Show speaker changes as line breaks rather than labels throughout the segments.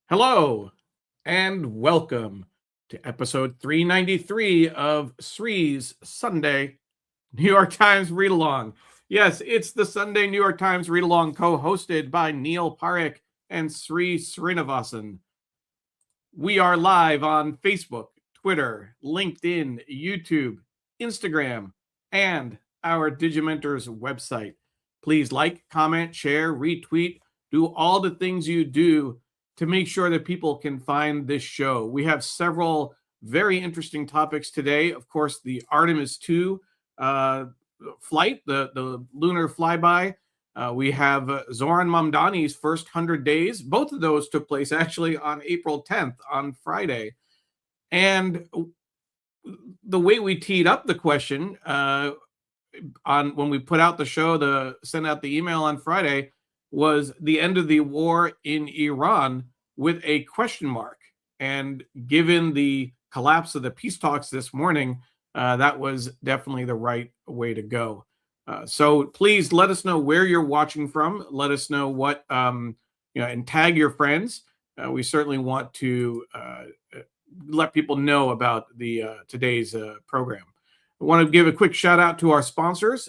Hello and welcome to episode 393 of Sri's Sunday New York Times Read Along. Yes, it's the Sunday New York Times Read Along co-hosted by Neil Parekh and Sri Srinivasan. We are live on Facebook, Twitter, LinkedIn, YouTube, Instagram, and our Digimentors website. Please like, comment, share, retweet, do all the things you do to make sure that people can find this show. We have several very interesting topics today. Of course, the Artemis II flight, the lunar flyby. We have Zohran Mamdani's first 100 days. Both of those took place actually on April 10th, on Friday. And the way we teed up the question on when we put out the show, sent out the email on Friday, was the end of the war in Iran with a question mark. And given the collapse of the peace talks this morning, that was definitely the right way to go. So please let us know where you're watching from. Let us know what, and tag your friends. We certainly want to let people know about the today's program. I want to give a quick shout out to our sponsors,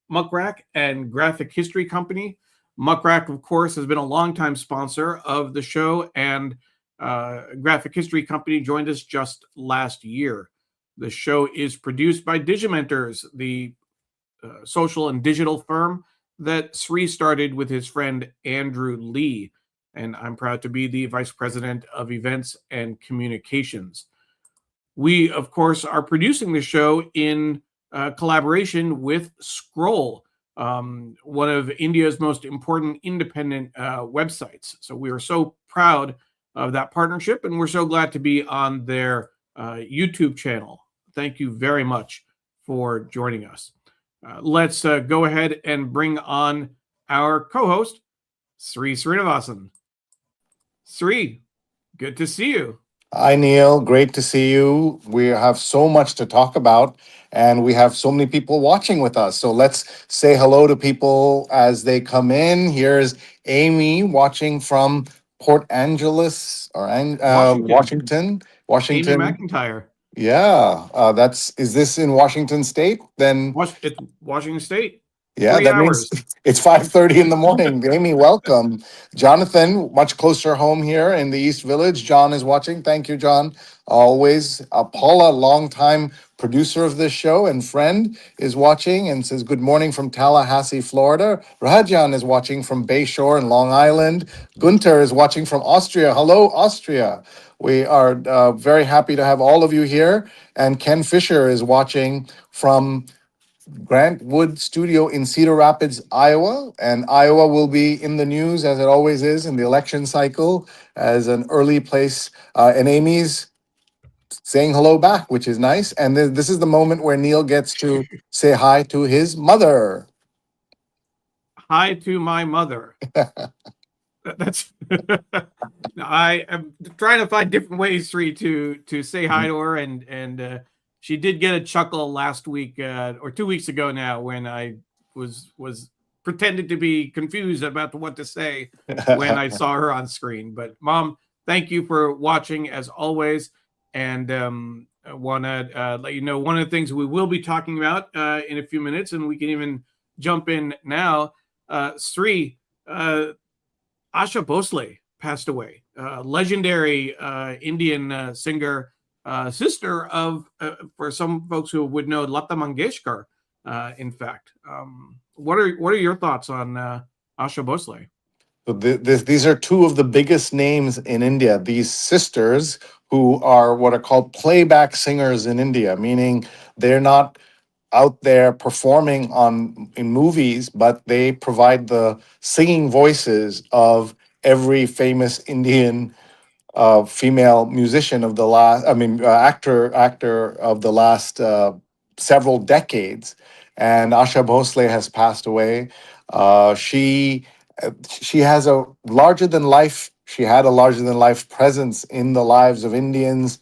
Muck and Graphic History Company. Muck, of course, has been a longtime sponsor of the show, and Graphic History Company joined us just last year. The show is produced by Digimentors, the social and digital firm that Sri started with his friend Andrew Lee, and I'm proud to be the Vice President of Events and Communications. We, of course, are producing the show in collaboration with Scroll, one of India's most important independent websites. So we are so proud of that partnership, and we're so glad to be on their YouTube channel. Thank you very much for joining us. Let's go ahead and bring on our co-host, Sri Srinivasan. Sri, good to see you.
Hi, Neil. Great to see you. We have so much to talk about, and we have so many people watching with us. So let's say hello to people as they come in. Here's Amy watching from Port Angeles or
Washington. Amy
Washington.
McIntyre.
Yeah, is this in Washington State? Then
It's Washington State.
yeah,
3
that means
hours.
it's 5:30 in the morning. Amy, welcome. Jonathan, much closer home here in the East Village. John is watching. Thank you, John. Always. Paula, longtime producer of this show and friend, is watching and says, good morning from Tallahassee, Florida. Rajan is watching from Bayshore in Long Island. Gunter is watching from Austria. Hello, Austria. We are very happy to have all of you here. And Ken Fisher is watching from Grant Wood Studio in Cedar Rapids, Iowa. And Iowa will be in the news, as it always is in the election cycle, as an early place. And Amy's saying hello back, which is nice. And this is the moment where Neil gets to say hi to his mother.
Hi to my mother. That's I am trying to find different ways, Sri, to say hi to her, and she did get a chuckle last week or 2 weeks ago now when I was pretended to be confused about what to say when I saw her on screen. But Mom, thank you for watching as always, and I want to let you know one of the things we will be talking about in a few minutes, and we can even jump in now. Sri. Asha Bhosle passed away, legendary Indian singer, sister of, for some folks who would know, Lata Mangeshkar. In fact, what are your thoughts on Asha Bhosle?
So these are two of the biggest names in India. These sisters who are what are called playback singers in India, meaning they're not out there performing in movies, but they provide the singing voices of every famous Indian female musician of the last, actor of the last several decades. And Asha Bhosle has passed away. She has a larger than life. She had a larger than life presence in the lives of Indians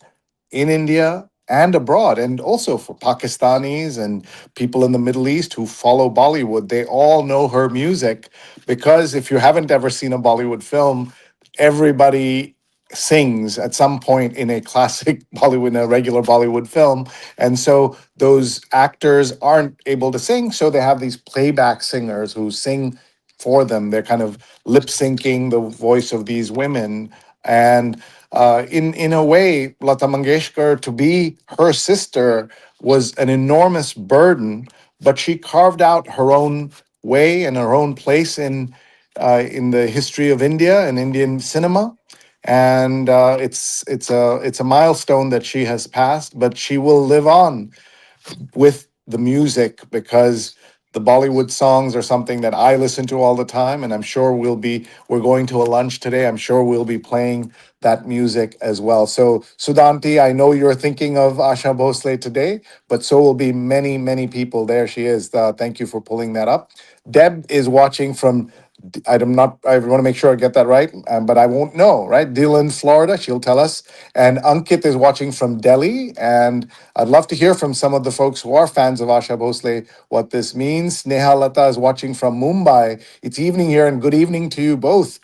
in India and abroad, and also for Pakistanis and people in the Middle East who follow Bollywood. They all know her music because if you haven't ever seen a Bollywood film, everybody sings at some point in a classic Bollywood, in a regular Bollywood film. And so those actors aren't able to sing. So they have these playback singers who sing for them. They're kind of lip syncing the voice of these women. And in a way, Lata Mangeshkar, to be her sister was an enormous burden, but she carved out her own way and her own place in the history of India and Indian cinema. And it's a milestone that she has passed, but she will live on with the music because the Bollywood songs are something that I listen to all the time, and I'm sure we're going to a lunch today. I'm sure we'll be playing that music as well. So Sudanti, I know you're thinking of Asha Bhosle today, but so will be many, many people. There she is. Thank you for pulling that up. Deb is watching from I'm not, I want to make sure I get that right, but I won't know, right? Dillon, Florida, she'll tell us. And Ankit is watching from Delhi. And I'd love to hear from some of the folks who are fans of Asha Bhosle what this means. Neha Lata is watching from Mumbai. It's evening here, and good evening to you both.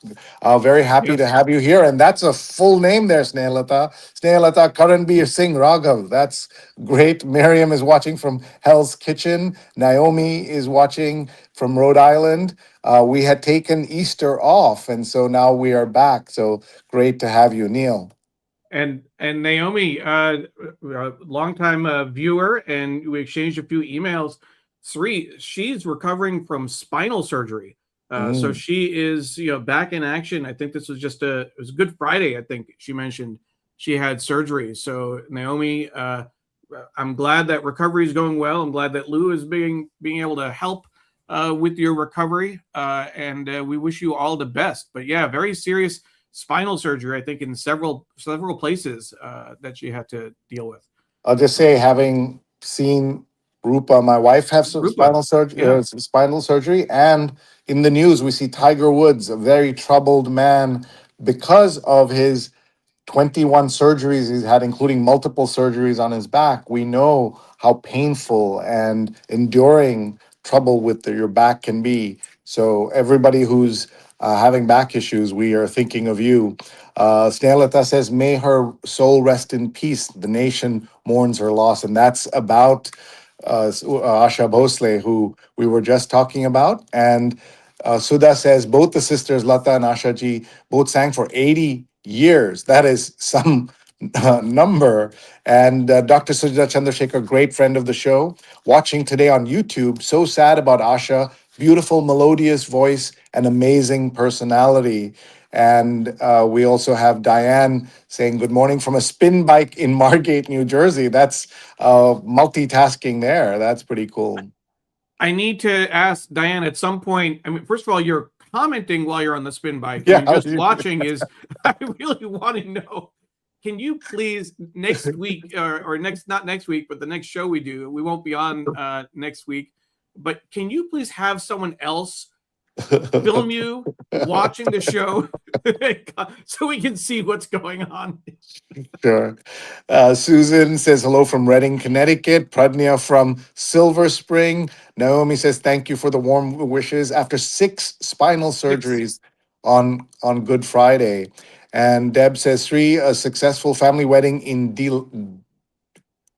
Very happy to
Yes.
have you here. And that's a full name there, Snehalata. Snehalata Karanbir Singh Raghav. That's great. Miriam is watching from Hell's Kitchen. Naomi is watching from Rhode Island. We had taken Easter off, and so now we are back. So great to have you, Neil.
And Naomi, a longtime viewer, and we exchanged a few emails. She's recovering from spinal surgery, so
Mm.
she is back in action. I think this was just it was Good Friday. I think she mentioned she had surgery. So Naomi, I'm glad that recovery is going well. I'm glad that Lou is being able to help with your recovery, and we wish you all the best. But yeah, very serious spinal surgery, I think, in several places that she had to deal with.
I'll just say, having seen Rupa, my wife, have some
Rupa, yeah,
spinal surgery, and in the news we see Tiger Woods, a very troubled man, because of his 21 surgeries he's had, including multiple surgeries on his back. We know how painful and enduring trouble with your back can be. So, everybody who's having back issues, we are thinking of you. Snehata says, may her soul rest in peace. The nation mourns her loss. And that's about Asha Bhosle, who we were just talking about. And Sudha says, both the sisters, Lata and Asha ji, both sang for 80 years. That is some number. And Dr. Sujata Chandrasekhar, great friend of the show, watching today on YouTube. So sad about Asha. Beautiful, melodious voice and amazing personality. And we also have Diane saying, good morning from a spin bike in Margate, New Jersey. That's multitasking there. That's pretty cool.
I need to ask Diane at some point. I mean, first of all, you're commenting while you're on the spin bike. I
Yeah.
mean, just watching is. I really want to know. Can you please next week or next not next week, but the next show we do, we won't be on next week. But can you please have someone else film you watching the show so we can see what's going on?
Sure. Susan says hello from Reading, Connecticut. Pradnya from Silver Spring. Naomi says thank you for the warm wishes after 6 spinal
Six.
surgeries on Good Friday. And Deb says Sri, a successful family wedding in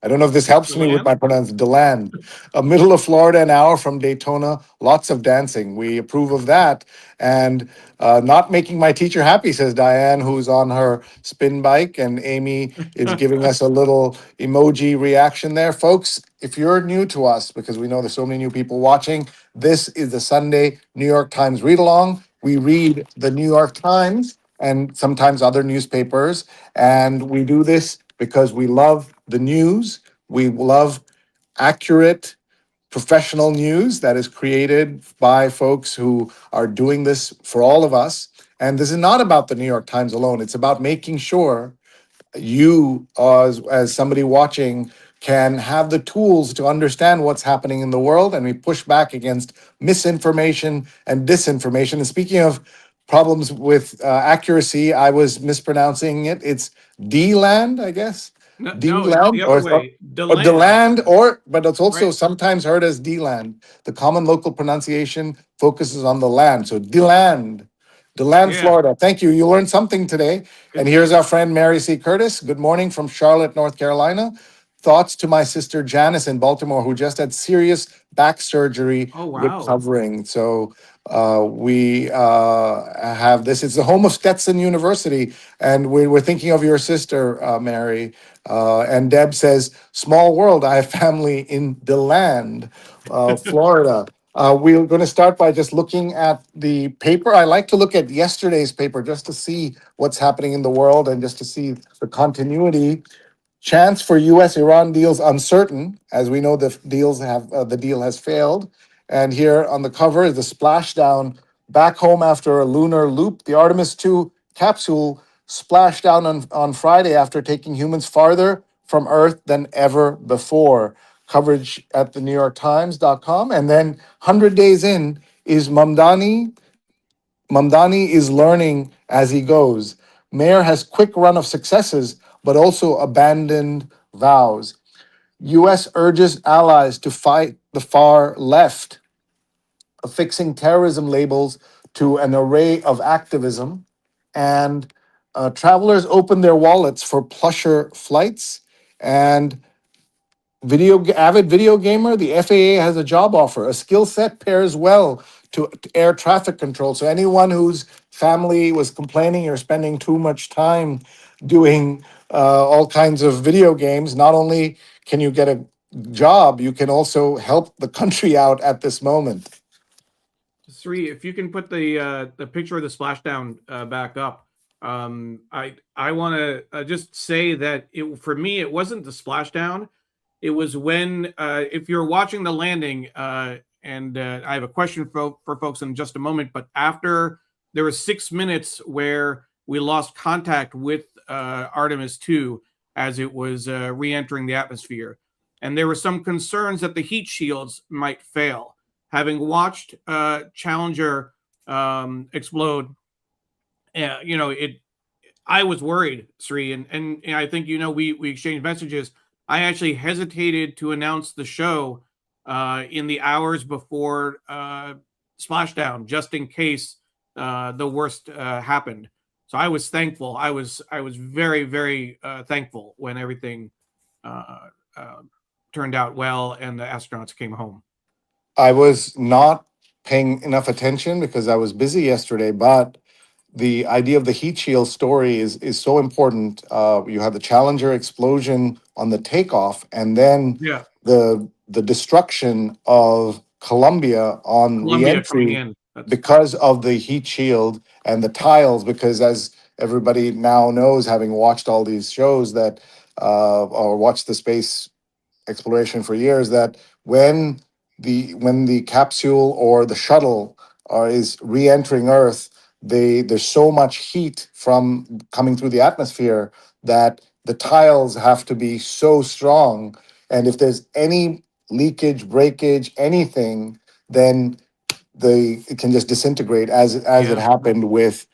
I don't know if this helps me with my
Deland?
pronunciation. Deland, middle of Florida, an hour from Daytona. Lots of dancing. We approve of that. And not making my teacher happy, says Diane, who's on her spin bike. And Amy is giving us a little emoji reaction there. Folks, if you're new to us, because we know there's so many new people watching, this is the Sunday New York Times read along. We read the New York Times and sometimes other newspapers. And we do this because we love the news. We love accurate, professional news that is created by folks who are doing this for all of us. And this is not about the New York Times alone. It's about making sure you, as somebody watching, can have the tools to understand what's happening in the world, and we push back against misinformation and disinformation. And speaking of problems with accuracy, I was mispronouncing it. It's D-land, I guess.
No, no, it's
D-land
the other way.
or
Deland,
DeLand, or but it's also
right?
sometimes heard as D-land. The common local pronunciation focuses on the land. So DeLand, DeLand,
Yeah.
Florida. Thank you. You learned something today. And here's our friend Mary C. Curtis. Good morning from Charlotte, North Carolina. Thoughts to my sister Janice in Baltimore, who just had serious back surgery
Oh, wow.
recovering. So we have this. It's the home of Stetson University. And we're thinking of your sister, Mary. And Deb says, small world. I have family in DeLand, Florida. We're going to start by just looking at the paper. I like to look at yesterday's paper just to see what's happening in the world and just to see the continuity. Chance for U.S. Iran deals uncertain, as we know the deal has failed. And here on the cover is the splashdown back home after a lunar loop. The Artemis II capsule splashed down on Friday after taking humans farther from Earth than ever before. Coverage at the New York Times.com. And then 100 days in is Mamdani. Mamdani is learning as he goes. Mayor has quick run of successes, but also abandoned vows. U.S. urges allies to fight the far left, affixing terrorism labels to an array of activism. And travelers open their wallets for plusher flights. And avid video gamer, the FAA has a job offer. A skill set pairs well to air traffic control. So anyone whose family was complaining you're spending too much time doing all kinds of video games, not only can you get a job, you can also help the country out at this moment.
Sri, if you can put the picture of the splashdown back up, I want to just say that it for me it wasn't the splashdown. It was when if you're watching the landing, and I have a question for folks in just a moment. But after there was 6 minutes where we lost contact with Artemis II as it was re-entering the atmosphere, and there were some concerns that the heat shields might fail. Having watched Challenger explode, it. I was worried, Sri, and I think we exchanged messages. I actually hesitated to announce the show in the hours before splashdown, just in case the worst happened. So I was thankful. I was very very thankful when everything uh, uh, turned out well and the astronauts came home.
I was not paying enough attention because I was busy yesterday, but the idea of the heat shield story is so important. You have the Challenger explosion on the takeoff, and then
Yeah,
the destruction of Columbia on
Columbia coming
reentry
in. That's
because of the heat shield and the tiles. Because as everybody now knows, having watched all these shows that or watched the space exploration for years, that when the capsule or the shuttle is re-entering Earth, there's so much heat from coming through the atmosphere that the tiles have to be so strong, and if there's any leakage, breakage, anything, then it can just disintegrate as it
yeah.
happened with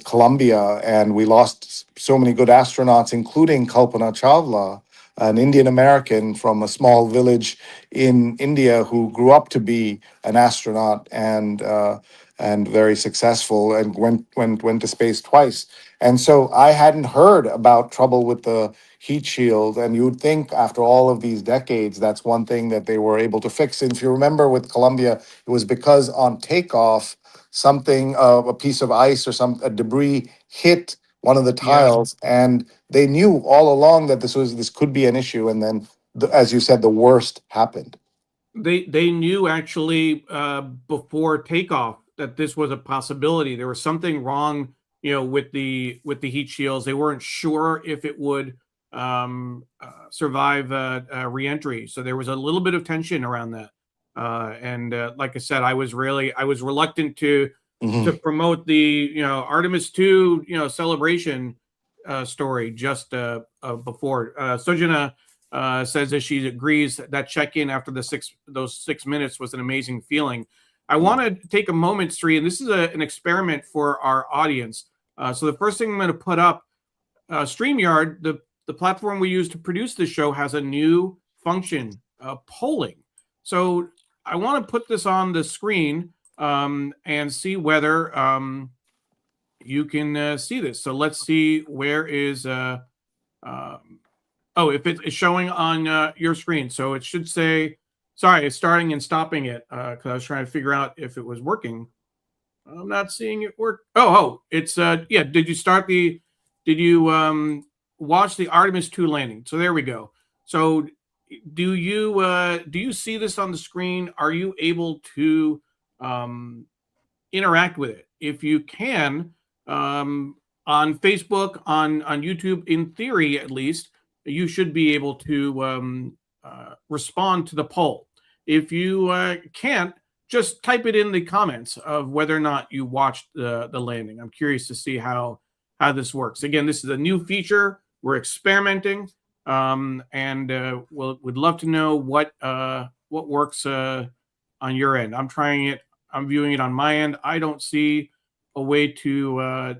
Columbia, and we lost so many good astronauts, including Kalpana Chawla, an Indian American from a small village in India who grew up to be an astronaut and very successful and went to space twice. And so I hadn't heard about trouble with the heat shield, and you would think after all of these decades, that's one thing that they were able to fix. And if you remember with Columbia, it was because on takeoff, something, a piece of ice or a debris hit one of the
Yeah.
tiles, and they knew all along that this could be an issue. And then, as you said, the worst happened.
They knew actually before takeoff that this was a possibility. There was something wrong, with the heat shields. They weren't sure if it would survive reentry. So there was a little bit of tension around that. And like I said, I was reluctant to
Mhm.
promote the Artemis II celebration story just before. Sujana says that she agrees that check-in after those 6 minutes was an amazing feeling. I want to take a moment, Sri, and this is an experiment for our audience. So the first thing I'm going to put up, StreamYard, the platform we use to produce this show, has a new function, polling. So I want to put this on the screen and see whether you can see this. So let's see, where is um, oh, if it's showing on your screen. So it should say, sorry, it's starting and stopping it because I was trying to figure out if it was working. I'm not seeing it work. It's yeah. Did you watch the Artemis II landing? So there we go. So do you see this on the screen? Are you able to um interact with it? If you can, on Facebook, on YouTube, in theory at least, you should be able to respond to the poll. If you can't, just type it in the comments of whether or not you watched the landing. I'm curious to see how this works. Again, this is a new feature. We're experimenting, and would love to know what works on your end. I'm trying it. I'm viewing it on my end. I don't see a way to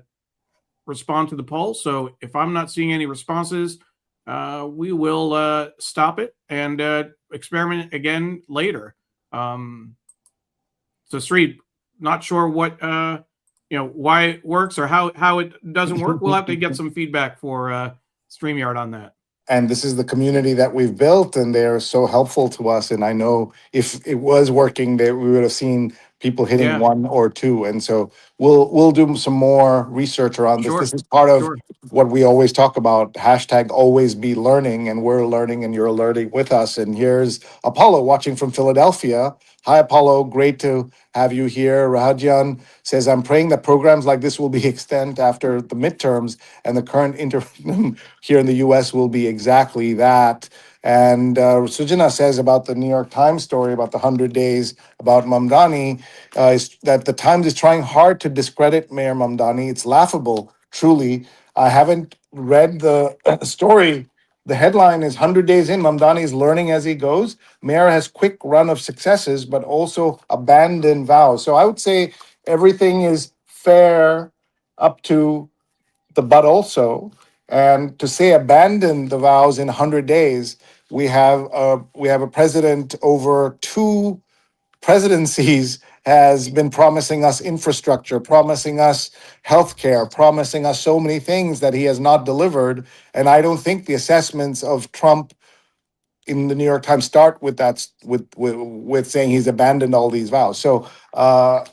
respond to the poll. So if I'm not seeing any responses, we will stop it and experiment again later. So Sri, not sure what why it works or how it doesn't work. We'll have to get some feedback for StreamYard on that.
And this is the community that we've built, and they're so helpful to us. And I know if it was working, we would have seen people hitting
Yeah,
one or two. And so we'll do some more research around this. This
sure,
is part of
sure.
what we always talk about, hashtag always be learning, and we're learning and you're learning with us. And here's Apollo watching from Philadelphia. Hi, Apollo. Great to have you here. Rajan says, I'm praying that programs like this will be extended after the midterms, and the current interim here in the US will be exactly that. And Sujana says about the New York Times story about the 100 days about Mamdani, is that the Times is trying hard to discredit Mayor Mamdani. It's laughable, truly. I haven't read the story. The headline is 100 days in, Mamdani is learning as he goes. Mayor has quick run of successes, but also abandoned vows. So I would say everything is fair up to the but also. And to say abandon the vows in 100 days, we have a president over two presidencies has been promising us infrastructure, promising us healthcare, promising us so many things that he has not delivered. And I don't think the assessments of Trump in the New York Times start with that with saying he's abandoned all these vows. So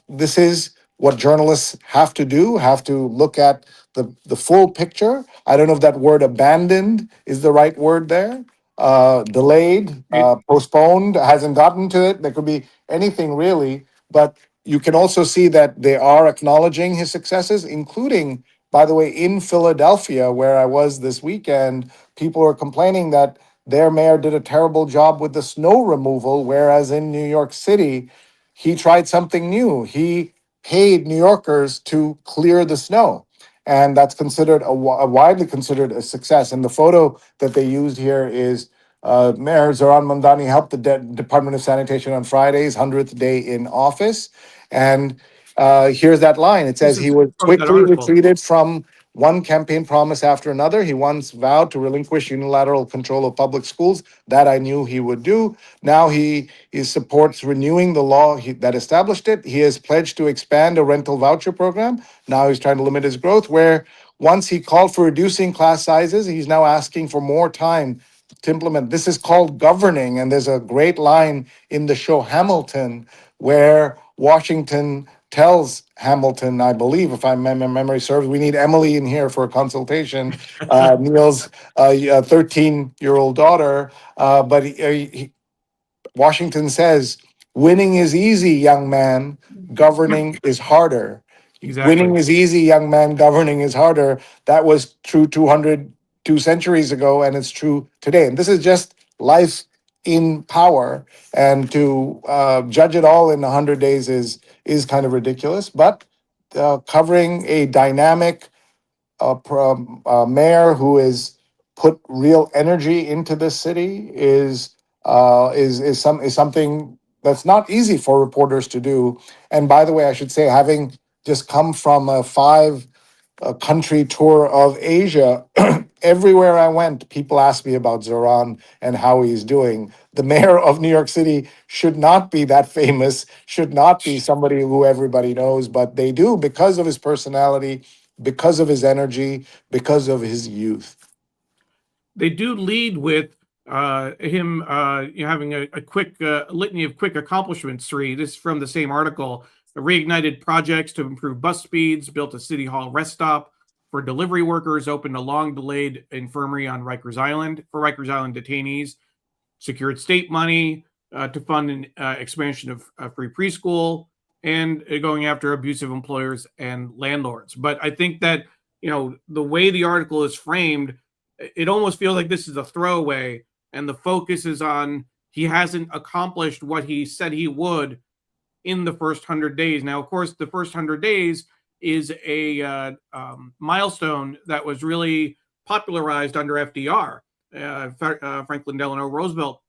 this is what journalists have to do, have to look at the full picture. I don't know if that word abandoned is the right word there. Delayed,
It,
postponed, hasn't gotten to it. There could be anything really, but you can also see that they are acknowledging his successes, including, by the way, in Philadelphia, where I was this weekend, people are complaining that their mayor did a terrible job with the snow removal, whereas in New York City, he tried something new. He paid New Yorkers to clear the snow. And that's considered a widely considered a success. And the photo that they used here is Mayor Zohran Mamdani helped the Department of Sanitation on Friday's 100th day in office. And here's that line. It
this
says he
is
was
from that
quickly
article.
retreated from one campaign promise after another. He once vowed to relinquish unilateral control of public schools. That I knew he would do. Now he supports renewing the law that established it. He has pledged to expand a rental voucher program. Now he's trying to limit his growth. Where once he called for reducing class sizes, he's now asking for more time to implement. This is called governing. And there's a great line in the show Hamilton where Washington tells Hamilton, I believe, if my memory serves, we need Emily in here for a consultation. Neil's 13-year-old daughter, but Washington says, winning is easy, young man. Governing is harder. Winning
Exactly.
is easy, young man. Governing is harder. That was true 202 centuries ago, and it's true today. And this is just life in power. And to judge it all in 100 days is kind of ridiculous. But covering a dynamic mayor who has put real energy into this city is something that's not easy for reporters to do. And by the way, I should say, having just come from a 5 country tour of Asia, everywhere I went, people asked me about Zoran and how he's doing. The mayor of New York City should not be that famous, should not be somebody who everybody knows, but they do because of his personality, because of his energy, because of his youth.
They do lead with him having a quick litany of quick accomplishments. Three. This is from the same article. Reignited projects to improve bus speeds, built a city hall rest stop for delivery workers, opened a long delayed infirmary on Rikers Island for Rikers Island detainees, secured state money to fund an expansion of free preschool, and going after abusive employers and landlords. But I think that, the way the article is framed, it almost feels like this is a throwaway, and the focus is on he hasn't accomplished what he said he would in the first 100 days. Now, of course, the first 100 days is a milestone that was really popularized under FDR. Franklin Delano Roosevelt.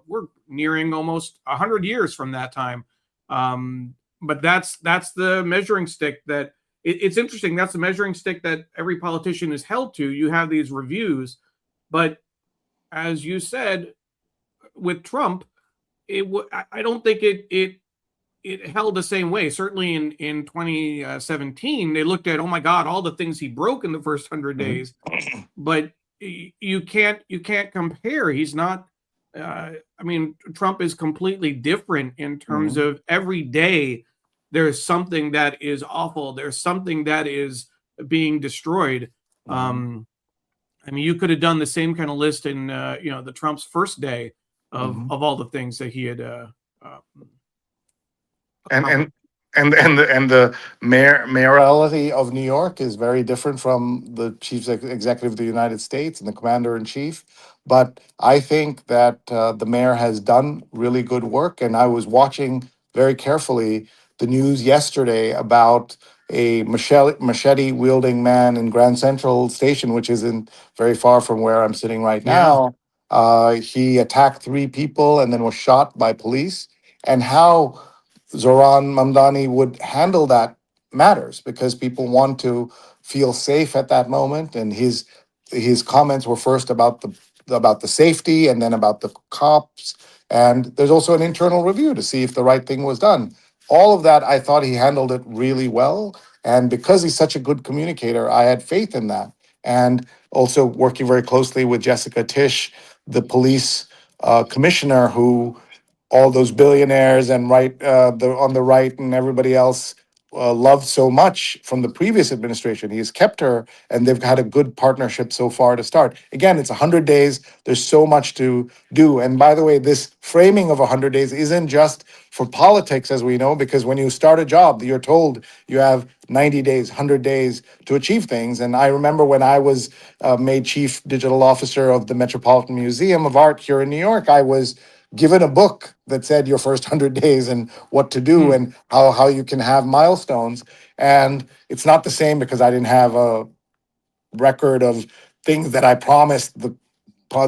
We're nearing almost 100 years from that time. But that's the measuring stick that it's interesting. That's the measuring stick that every politician is held to. You have these reviews, but as you said with Trump, I don't think it held the same way. Certainly in 2017, they looked at, oh my God, all the things he broke in the first 100 days. But you can't compare. He's not. Trump is completely different in terms of every day. There's something that is awful. There's something that is being destroyed. You could have done the same kind of list in the Trump's first day of all the things that he had
and and and the mayoralty of New York is very different from the chief executive of the United States and the commander in chief. But I think that the mayor has done really good work, and I was watching very carefully the news yesterday about a machete wielding man in Grand Central Station, which isn't very far from where I'm sitting right now. He attacked three people and then was shot by police, and how Zohran Mamdani would handle that matters because people want to feel safe at that moment. And his comments were first about the safety and then about the cops. And there's also an internal review to see if the right thing was done. All of that, I thought he handled it really well. And because he's such a good communicator, I had faith in that. And also working very closely with Jessica Tisch, the police commissioner, who all those billionaires and on the right and everybody else loved so much from the previous administration. He has kept her, and they've had a good partnership so far to start. Again, it's 100 days. There's so much to do. And by the way, this framing of 100 days isn't just for politics, as we know, because when you start a job, you're told you have 90 days, 100 days to achieve things. And I remember when I was made chief digital officer of the Metropolitan Museum of Art here in New York, I was given a book that said your first 100 days and what to do and how you can have milestones. And it's not the same because I didn't have a record of things that I promised the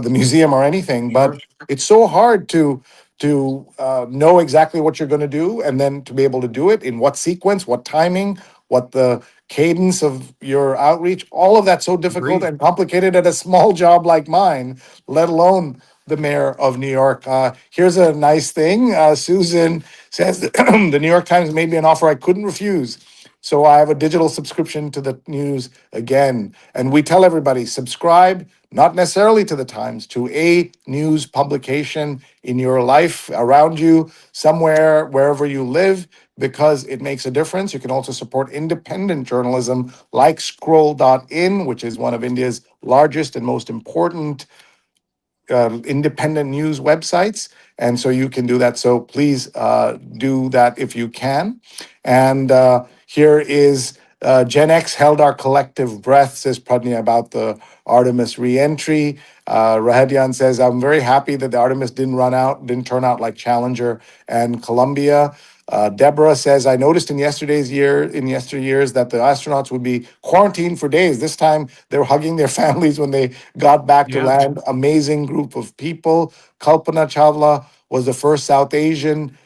museum or anything, but it's so hard to know exactly what you're going to do and then to be able to do it in what sequence, what timing, what the cadence of your outreach. All of that's so difficult and complicated at a small job like mine, let alone the mayor of New York. Here's a nice thing. Susan says that the New York Times made me an offer I couldn't refuse. So I have a digital subscription to the news again. And we tell everybody subscribe, not necessarily to the Times, to a news publication in your life, around you, somewhere, wherever you live, because it makes a difference. You can also support independent journalism like scroll.in, which is one of India's largest and most important independent news websites. And so you can do that. So please do that if you can. And here is Gen X held our collective breath, says Pradnya, about the Artemis reentry. Rahadian says, I'm very happy that the Artemis didn't turn out like Challenger and Columbia. Deborah says, I noticed in yesteryears that the astronauts would be quarantined for days. This time they were hugging their families when they got back to land. Amazing group of people. Kalpana Chawla was the first South Asian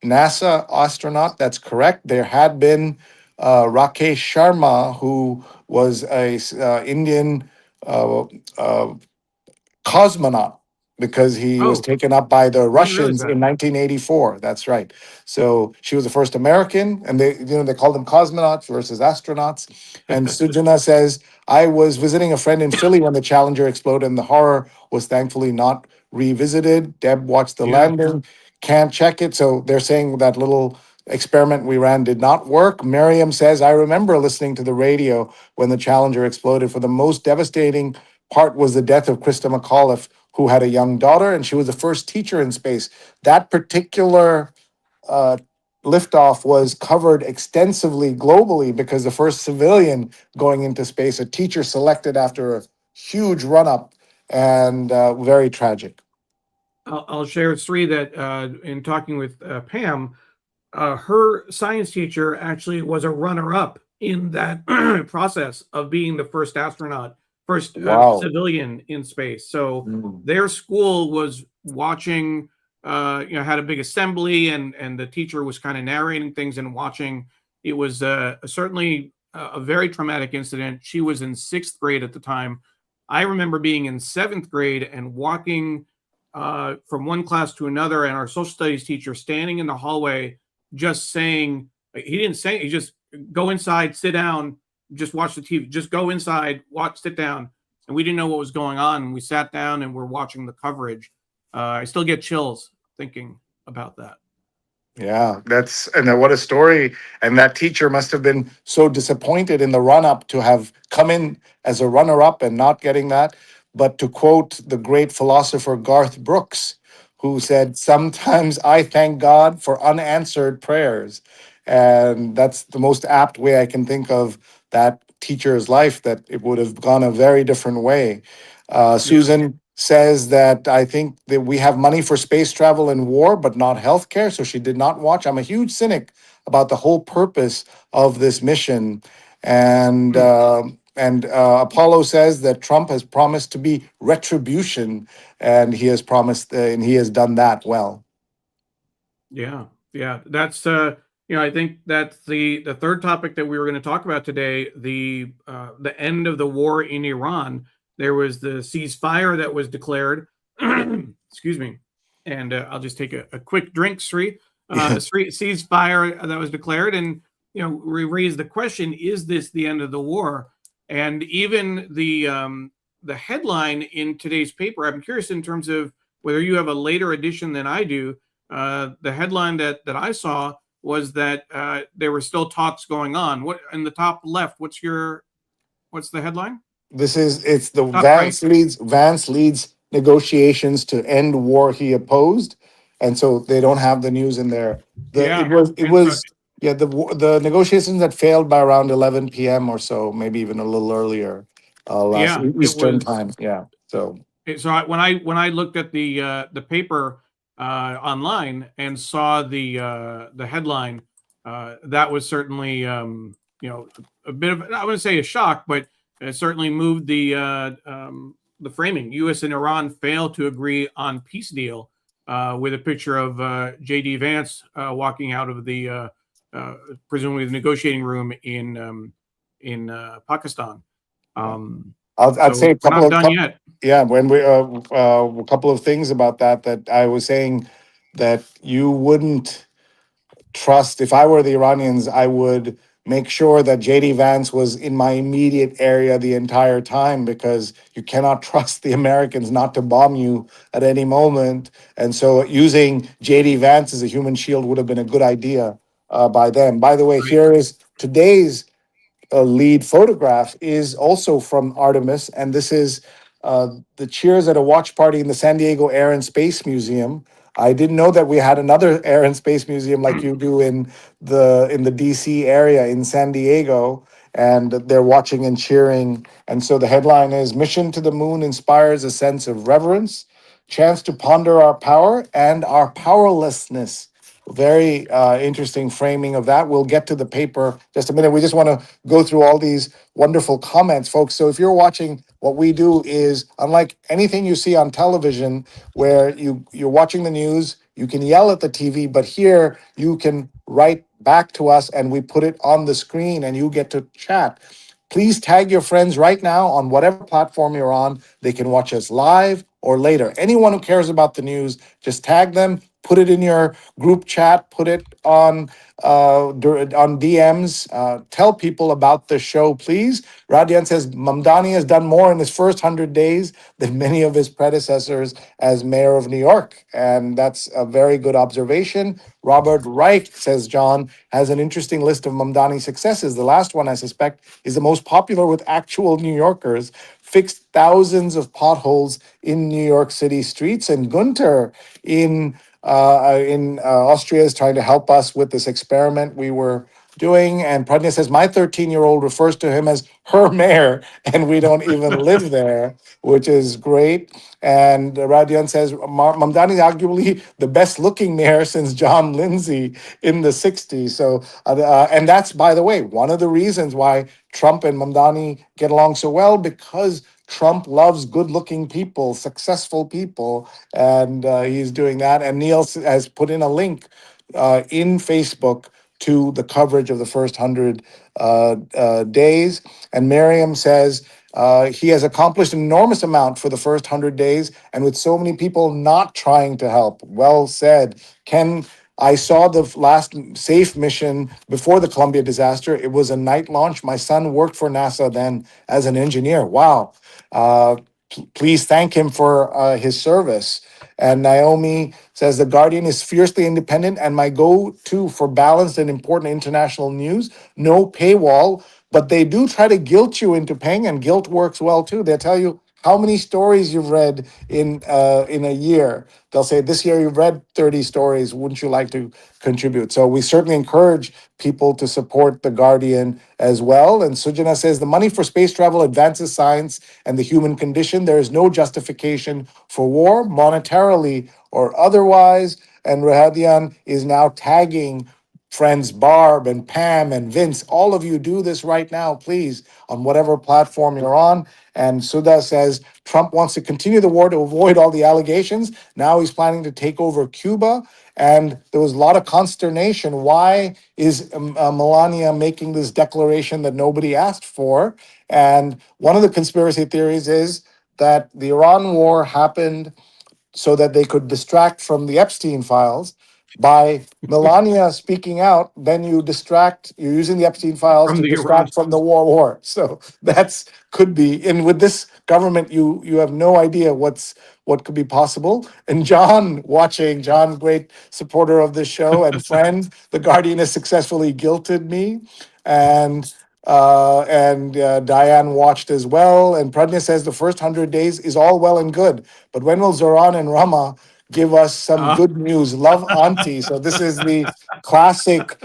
NASA astronaut. That's correct. There had been Rakesh Sharma, who was a Indian uh, uh, cosmonaut because he was
Oh,
taken up by the
I didn't realize
Russians
that.
in 1984. That's right. So she was the first American, and they call them cosmonauts versus astronauts. And Sujana says, "I was visiting a friend in Philly when the Challenger exploded, and the horror was thankfully not revisited. Deb watched the
Yeah.
landing, can't check it." So they're saying that little experiment we ran did not work. Miriam says, "I remember listening to the radio when the Challenger exploded. For the most devastating part was the death of Krista McAuliffe, who had a young daughter, and she was the first teacher in space. That particular uh, liftoff was covered extensively globally because the first civilian going into space, a teacher selected after a huge run up, and very tragic."
I'll share three that in talking with Pam, her science teacher actually was a runner-up in that process of being the first astronaut, first
Wow.
civilian in space. So
Mm.
their school was watching, had a big assembly, and the teacher was kind of narrating things and watching. It was certainly a very traumatic incident. She was in sixth grade at the time. I remember being in seventh grade and walking from one class to another, and our social studies teacher standing in the hallway just saying, he didn't say, he just go inside, sit down, just watch the TV, just go inside, watch, sit down. And we didn't know what was going on. And we sat down and we're watching the coverage. I still get chills thinking about that.
Yeah, that's and what a story. And that teacher must have been so disappointed in the run up to have come in as a runner up and not getting that. But to quote the great philosopher Garth Brooks, who said, "Sometimes I thank God for unanswered prayers." And that's the most apt way I can think of that teacher's life, that it would have gone a very different way.
Yeah.
Susan says that I think that we have money for space travel and war, but not healthcare. So she did not watch. I'm a huge cynic about the whole purpose of this mission. And
Mm.
Apollo says that Trump has promised to be retribution, and he has promised, and he has done that well.
Yeah, yeah. That's I think that's the third topic that we were going to talk about today. The end of the war in Iran. There was the ceasefire that was declared. Excuse me, and I'll just take a quick drink. Ceasefire that was declared, and we raised the question: is this the end of the war? And even the headline in today's paper. I'm curious in terms of whether you have a later edition than I do. The headline that I saw was that there were still talks going on. What in the top left? What's the headline?
It's the
Top right.
Vance leads negotiations to end war he opposed, and so they don't have the news in there. The
Yeah,
it
and so
was yeah, the negotiations that failed by around 11 p.m. or so, maybe even a little earlier, last
yeah, it
Eastern
was.
time. Yeah, so
When I looked at the paper online and saw the headline, that was certainly a bit of, I wouldn't say a shock, but it certainly moved the framing. U.S. and Iran failed to agree on peace deal, with a picture of J.D. Vance walking out of the uh, presumably the negotiating room in Pakistan.
yeah.
Um,
I'd say
so
a
we're
couple
not
of
done yet.
yeah, when we a couple of things about that I was saying that you wouldn't trust. If I were the Iranians, I would make sure that JD Vance was in my immediate area the entire time, because you cannot trust the Americans not to bomb you at any moment. And so using JD Vance as a human shield would have been a good idea by them. By the way,
Right.
here is today's lead photograph is also from Artemis, and this is uh, the cheers at a watch party in the San Diego Air and Space Museum. I didn't know that we had another Air and Space Museum like you do in the DC area in San Diego, and they're watching and cheering. And so the headline is "Mission to the Moon inspires a sense of reverence, chance to ponder our power and our powerlessness." Very interesting framing of that. We'll get to the paper just a minute. We just want to go through all these wonderful comments, folks. So if you're watching, what we do is, unlike anything you see on television, where you're watching the news, you can yell at the TV, but here you can write back to us, and we put it on the screen, and you get to chat. Please tag your friends right now on whatever platform you're on. They can watch us live or later. Anyone who cares about the news, just tag them, put it in your group chat, put it on DMs. Tell people about the show, please. Radian says Mamdani has done more in his first 100 days than many of his predecessors as mayor of New York. And that's a very good observation. Robert Reich, says John, has an interesting list of Mamdani successes. The last one, I suspect, is the most popular with actual New Yorkers. Fixed thousands of potholes in New York City streets. And Gunter in Austria is trying to help us with this experiment we were doing. And Pradnya says, my 13-year-old refers to him as her mayor, and we don't even live there, which is great. And Radian says, Mamdani is arguably the best looking mayor since John Lindsay in the 60s. So, and that's, by the way, one of the reasons why Trump and Mamdani get along so well, because Trump loves good looking people, successful people, and he's doing that. And Neil has put in a link in Facebook to the coverage of the first 100 days. And Miriam says he has accomplished an enormous amount for the first 100 days, and with so many people not trying to help. Well said. Ken, I saw the last SAFE mission before the Columbia disaster. It was a night launch. My son worked for NASA then as an engineer. Wow. Please thank him for his service. And Naomi says, The Guardian is fiercely independent and my go to for balanced and important international news. No paywall, but they do try to guilt you into paying, and guilt works well too. They'll tell you how many stories you've read in a year. They'll say, this year you've read 30 stories. Wouldn't you like to contribute? So we certainly encourage people to support The Guardian as well. And Sujana says, the money for space travel advances science and the human condition. There is no justification for war, monetarily or otherwise. And Rahadian is now tagging friends Barb and Pam and Vince. All of you do this right now, please, on whatever platform you're on. And Sudha says Trump wants to continue the war to avoid all the allegations. Now he's planning to take over Cuba. And there was a lot of consternation. Why is Melania making this declaration that nobody asked for? And one of the conspiracy theories is that the Iran war happened so that they could distract from the Epstein files. By Melania speaking out, then you're using the Epstein files
From
to
the Iran.
distract from the war. So that's could be, and with this government, you have no idea what could be possible. And John, great supporter of this show and friend, The Guardian has successfully guilted me. And Diane watched as well. And Pradnya says the first 100 days is all well and good, but when will Zoran and Rama give us some
Uh,
good news? Love, Auntie. So this is the classic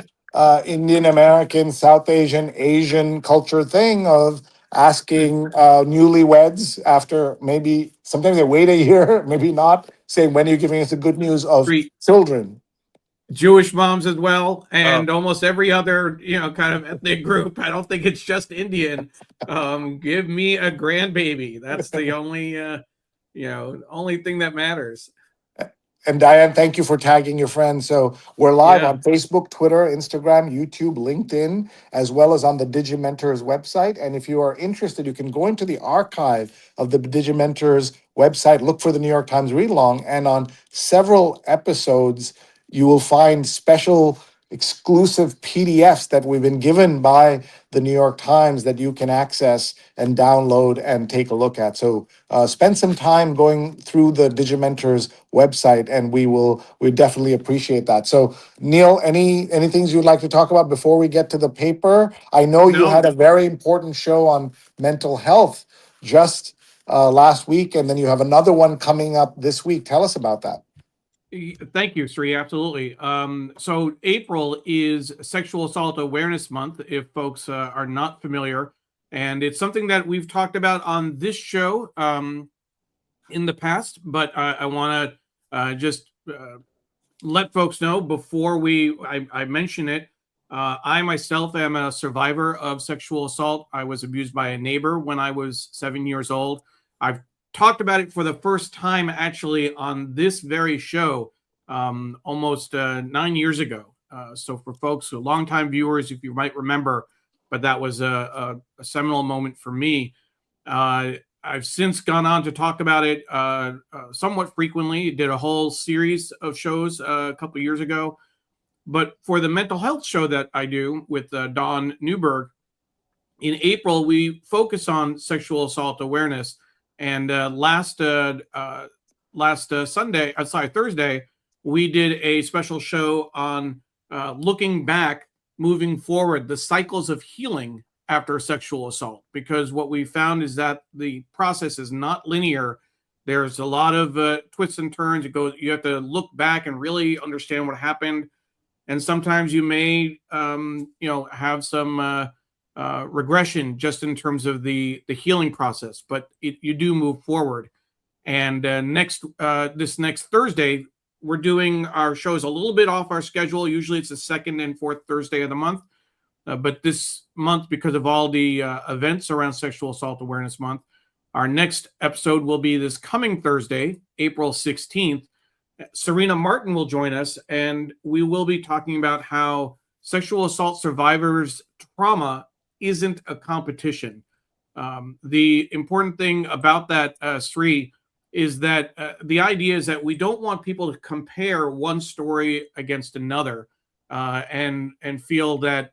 Indian American, South Asian culture thing of asking newlyweds after maybe sometimes they wait a year, maybe not, saying, when are you giving us the good news of
Three
children?
Jewish moms as well,
Uh,
and almost every other, kind of ethnic group. I don't think it's just Indian. Give me a grandbaby. That's the only thing that matters.
And Diane, thank you for tagging your friends. So we're live
Yeah.
on Facebook, Twitter, Instagram, YouTube, LinkedIn, as well as on the Digimentors website. And if you are interested, you can go into the archive of the Digimentors website, look for the New York Times read along, and on several episodes, you will find special exclusive PDFs that we've been given by the New York Times that you can access and download and take a look at. So spend some time going through the Digimentors website, and we definitely appreciate that. So Neil, any things you'd like to talk about before we get to the paper? I know you had
No.
a very important show on mental health just last week, and then you have another one coming up this week. Tell us about that.
Thank you, Sri. Absolutely. So April is Sexual Assault Awareness Month, if folks are not familiar. And it's something that we've talked about on this show in the past, but I want to just let folks know before I mention it. I myself am a survivor of sexual assault. I was abused by a neighbor when I was 7 years old. I've talked about it for the first time actually on this very show almost 9 years ago. So for folks, longtime viewers, if you might remember, but that was a seminal moment for me. Uh, I've since gone on to talk about it somewhat frequently. Did a whole series of shows a couple years ago. But for the mental health show that I do with Dawn Newberg, in April, we focus on sexual assault awareness. And last Sunday, sorry, Thursday, we did a special show on looking back, moving forward, the cycles of healing after sexual assault. Because what we found is that the process is not linear. There's a lot of twists and turns. It goes. You have to look back and really understand what happened. And sometimes you may, have some regression just in terms of the healing process, but you do move forward. And this next Thursday, we're doing our shows a little bit off our schedule. Usually it's the second and fourth Thursday of the month. But this month, because of all the events around Sexual Assault Awareness Month, our next episode will be this coming Thursday, April 16th. Serena Martin will join us, and we will be talking about how sexual assault survivors' trauma isn't a competition. The important thing about that, Sri, is that the idea is that we don't want people to compare one story against another and feel that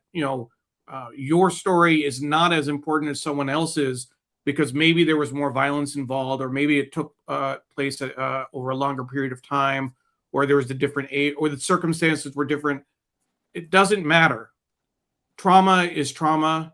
your story is not as important as someone else's because maybe there was more violence involved, or maybe it took place over a longer period of time, or there was a different age, or the circumstances were different. It doesn't matter. Trauma is trauma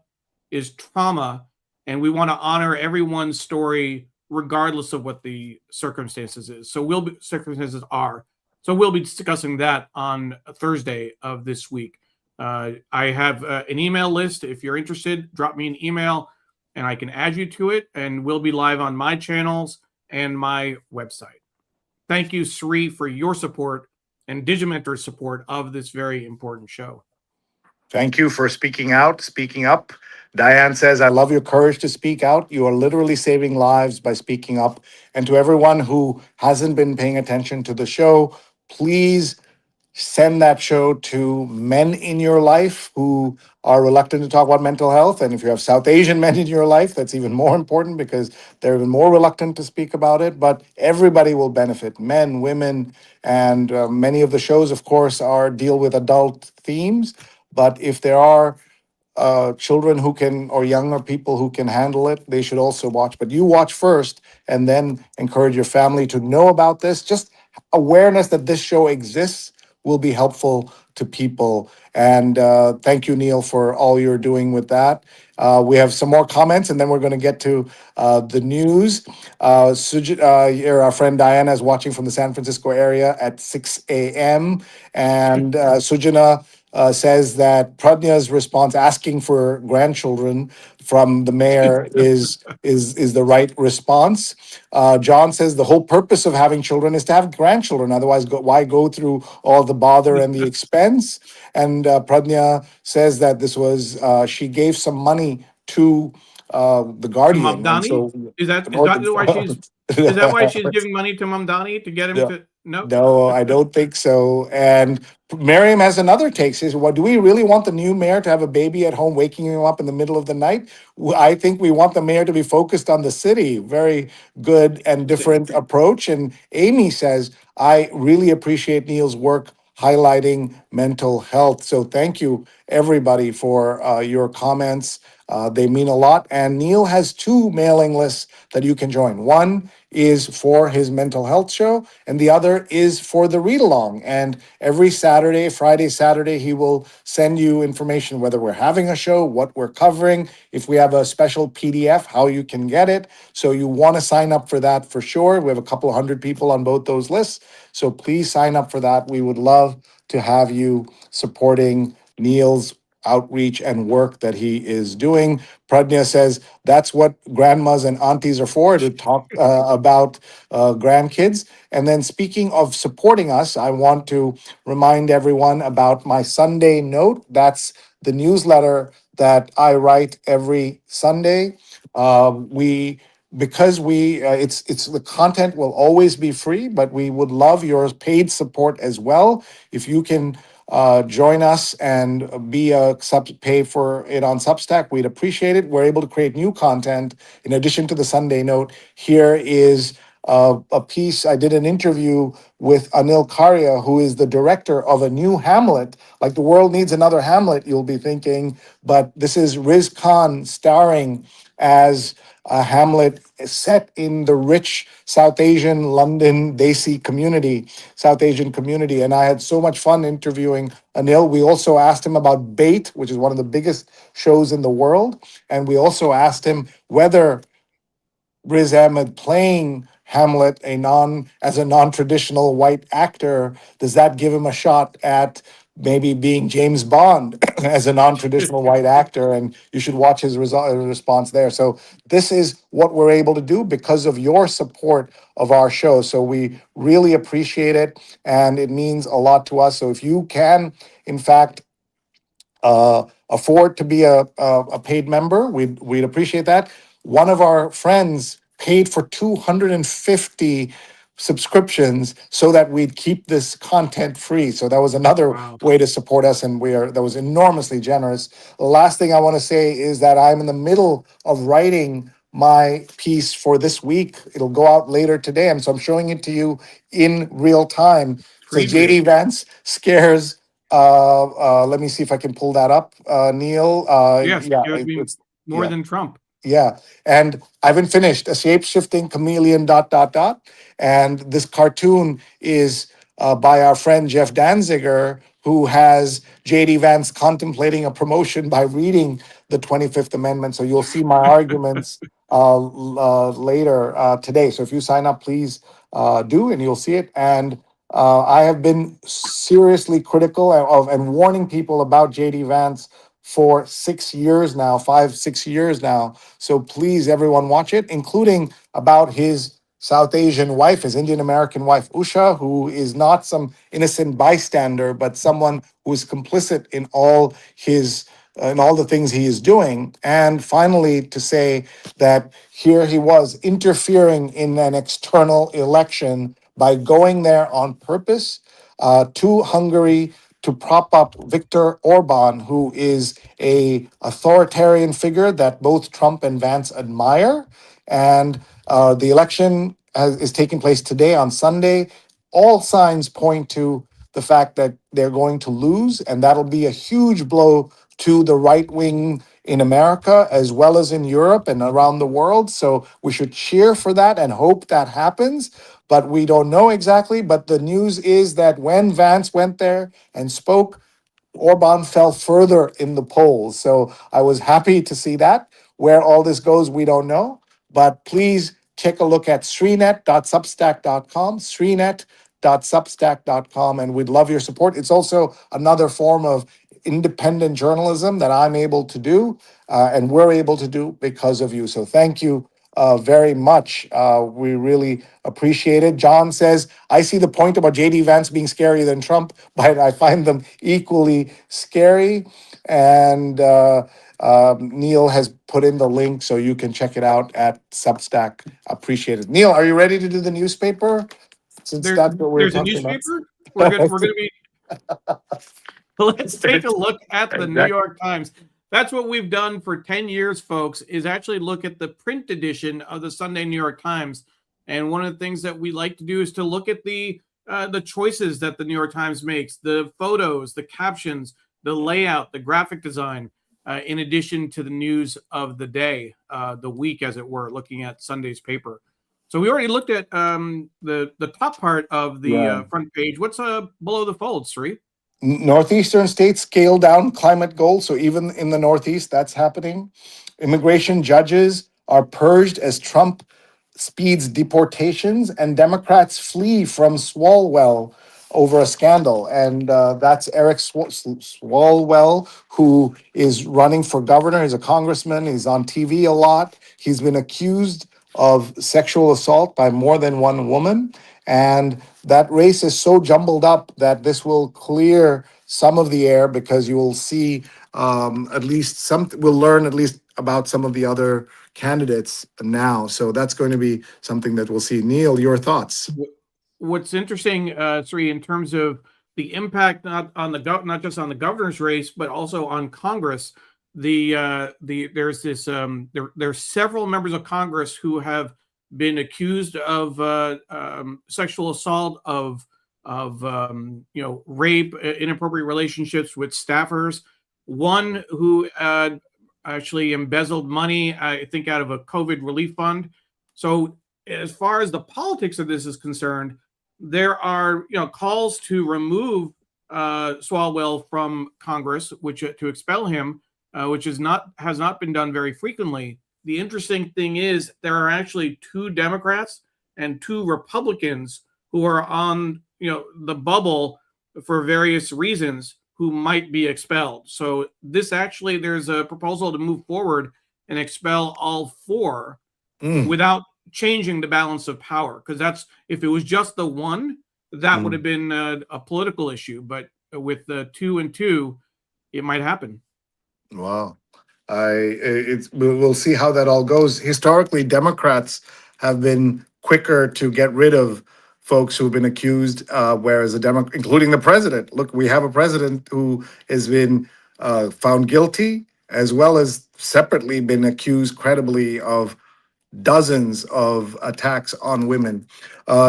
is trauma, and we want to honor everyone's story regardless of what the circumstances is. Circumstances are. So we'll be discussing that on Thursday of this week. I have an email list. If you're interested, drop me an email and I can add you to it, and we'll be live on my channels and my website. Thank you, Sri, for your support and Digimentor's support of this very important show.
Thank you for speaking out, speaking up. Diane says, I love your courage to speak out. You are literally saving lives by speaking up. And to everyone who hasn't been paying attention to the show, please send that show to men in your life who are reluctant to talk about mental health. And if you have South Asian men in your life, that's even more important because they're even more reluctant to speak about it. But everybody will benefit, men, women, and many of the shows, of course, deal with adult themes. But if there are children who can, or younger people who can handle it, they should also watch. But you watch first and then encourage your family to know about this. Just awareness that this show exists will be helpful to people. And thank you, Neil, for all you're doing with that. We have some more comments, and then we're going to get to the news. Our friend Diana is watching from the San Francisco area at 6 a.m. And Sujana says that Pradnya's response, asking for grandchildren from the mayor, is the right response. John says the whole purpose of having children is to have grandchildren. Otherwise, why go through all the bother and the expense? And Pradnya says that this was she gave some money to the
To
guardian, and
Mamdani?
so
Is that
North
why she's giving money to Mamdani to get him
no,
to no?
no, I don't think so. And Miriam has another take. Says, "Well, do we really want the new mayor to have a baby at home, waking him up in the middle of the night? I think we want the mayor to be focused on the city." Very good and different approach. And Amy says, "I really appreciate Neil's work highlighting mental health." So thank you, everybody, for your comments. They mean a lot. And Neil has two mailing lists that you can join. One is for his mental health show, and the other is for the read along. And every Saturday, Friday, Saturday, he will send you information whether we're having a show, what we're covering, if we have a special PDF, how you can get it. So you want to sign up for that for sure. We have a couple of hundred people on both those lists. So please sign up for that. We would love to have you supporting Neil's outreach and work that he is doing. Pradnya says that's what grandmas and aunties are for, to talk about grandkids. And then, speaking of supporting us, I want to remind everyone about my Sunday note. That's the newsletter that I write every Sunday. We because we it's the content will always be free, but we would love your paid support as well. If you can join us and pay for it on Substack, we'd appreciate it. We're able to create new content in addition to the Sunday Note. Here is a piece. I did an interview with Anil Karya, who is the director of a new Hamlet. Like the world needs another Hamlet, you'll be thinking, but this is Riz Khan starring as a Hamlet set in the rich South Asian London Desi community, South Asian community. And I had so much fun interviewing Anil. We also asked him about Bait, which is one of the biggest shows in the world. And we also asked him whether Riz Ahmed playing Hamlet as a non-traditional white actor, does that give him a shot at maybe being James Bond as a non-traditional white actor? And you should watch his response there. So this is what we're able to do because of your support of our show. So we really appreciate it, and it means a lot to us. So if you can, in fact, afford to be a paid member, we'd appreciate that. One of our friends paid for 250 subscriptions so that we'd keep this content free. So that was another
Wow.
way to support us, and that was enormously generous. The last thing I want to say is that I'm in the middle of writing my piece for this week. It'll go out later today, and so I'm showing it to you in real time. So
Preview.
JD Vance scares. Let me see if I can pull that up, Neil.
Yes,
Yeah,
scares me
it's
more
yeah.
than Trump.
Yeah, and I haven't finished. A shape-shifting chameleon. Dot dot dot. And this cartoon is by our friend Jeff Danziger, who has JD Vance contemplating a promotion by reading the 25th Amendment. So you'll see my arguments later today. So if you sign up, please do, and you'll see it. And I have been seriously critical of and warning people about JD Vance for 6 years now, 5, 6 years now. So please, everyone, watch it, including about his South Asian wife, his Indian American wife, Usha, who is not some innocent bystander, but someone who is complicit in all the things he is doing. And finally, to say that here he was interfering in an external election by going there on purpose to Hungary to prop up Viktor Orban, who is a authoritarian figure that both Trump and Vance admire. And the election is taking place today on Sunday. All signs point to the fact that they're going to lose, and that'll be a huge blow to the right wing in America as well as in Europe and around the world. So we should cheer for that and hope that happens. But we don't know exactly. But the news is that when Vance went there and spoke, Orban fell further in the polls. So I was happy to see that. Where all this goes, we don't know. But please take a look at srinet.substack.com, srinet.substack.com, and we'd love your support. It's also another form of independent journalism that I'm able to do, and we're able to do because of you. So thank you very much. We really appreciate it. John says, I see the point about JD Vance being scarier than Trump, but I find them equally scary. And Neil has put in the link so you can check it out at Substack. Appreciate it. Neil, are you ready to do the newspaper? Since
There,
that's what we're
there's a
talking about.
newspaper. We're gonna be. Let's take a look at the New
Exactly.
York Times. That's what we've done for 10 years, folks, is actually look at the print edition of the Sunday New York Times. And one of the things that we like to do is to look at the choices that the New York Times makes, the photos, the captions, the layout, the graphic design, in addition to the news of the day, the week, as it were, looking at Sunday's paper. So we already looked at the top part of the
Yeah.
front page. What's below the fold, Sri?
Northeastern states scale down climate goals. So even in the Northeast, that's happening. Immigration judges are purged as Trump speeds deportations, and Democrats flee from Swalwell over a scandal. And that's Eric Swalwell, who is running for governor. He's a congressman. He's on TV a lot. He's been accused of sexual assault by more than one woman. And that race is so jumbled up that this will clear some of the air because you will see at least some, we'll learn at least about some of the other candidates now. So that's going to be something that we'll see. Neil, your thoughts?
What's interesting, Sri, in terms of the impact not just on the governor's race, but also on Congress. There's this there's several members of Congress who have been accused of sexual assault, of rape, inappropriate relationships with staffers. One who actually embezzled money, I think, out of a COVID relief fund. So as far as the politics of this is concerned, there are calls to remove Swalwell from Congress, which to expel him, which has not been done very frequently. The interesting thing is there are actually two Democrats and two Republicans who are on the bubble for various reasons who might be expelled. So there's a proposal to move forward and expel all four without changing the balance of power, because that's if it was just the one, that would have been a political issue, but with the 2 and 2, it might happen.
Wow. We'll see how that all goes. Historically, Democrats have been quicker to get rid of folks who've been accused, whereas including the president. Look, we have a president who has been found guilty, as well as separately been accused credibly of dozens of attacks on women.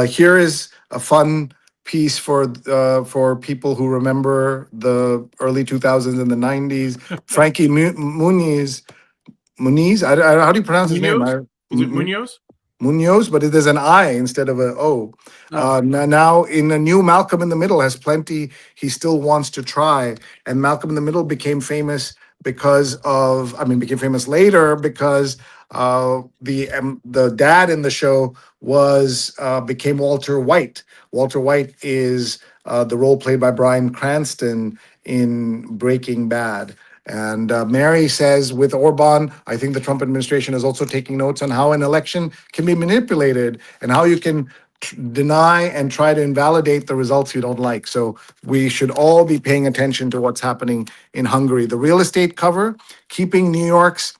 Here is a fun piece for people who remember the early 2000s and the 90s. Frankie Muniz. How do you pronounce his name?
Munoz? Is it Munoz?
Munoz, but there's an I instead of a O.
Oh.
Now, in the new Malcolm in the Middle has plenty he still wants to try. And Malcolm in the Middle became famous became famous later because the dad in the show became Walter White. Walter White is the role played by Bryan Cranston in Breaking Bad. And Mary says, with Orban, I think the Trump administration is also taking notes on how an election can be manipulated and how you can deny and try to invalidate the results you don't like. So we should all be paying attention to what's happening in Hungary. The real estate cover, keeping New York's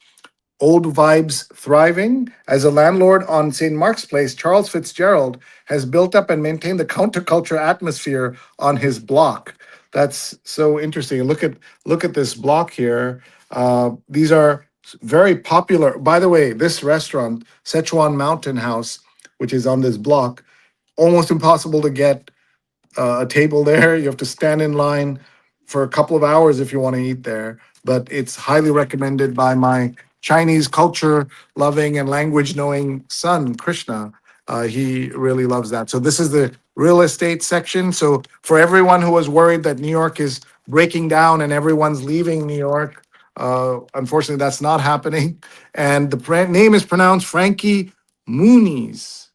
old vibes thriving. As a landlord on St. Mark's Place, Charles Fitzgerald has built up and maintained the counterculture atmosphere on his block. That's so interesting. Look at this block here. These are very popular. By the way, this restaurant, Sichuan Mountain House, which is on this block, almost impossible to get a table there. You have to stand in line for a couple of hours if you want to eat there. But it's highly recommended by my Chinese culture loving and language knowing son, Krishna. He really loves that. So this is the real estate section. So for everyone who was worried that New York is breaking down and everyone's leaving New York, unfortunately, that's not happening. And the name is pronounced Frankie Muniz.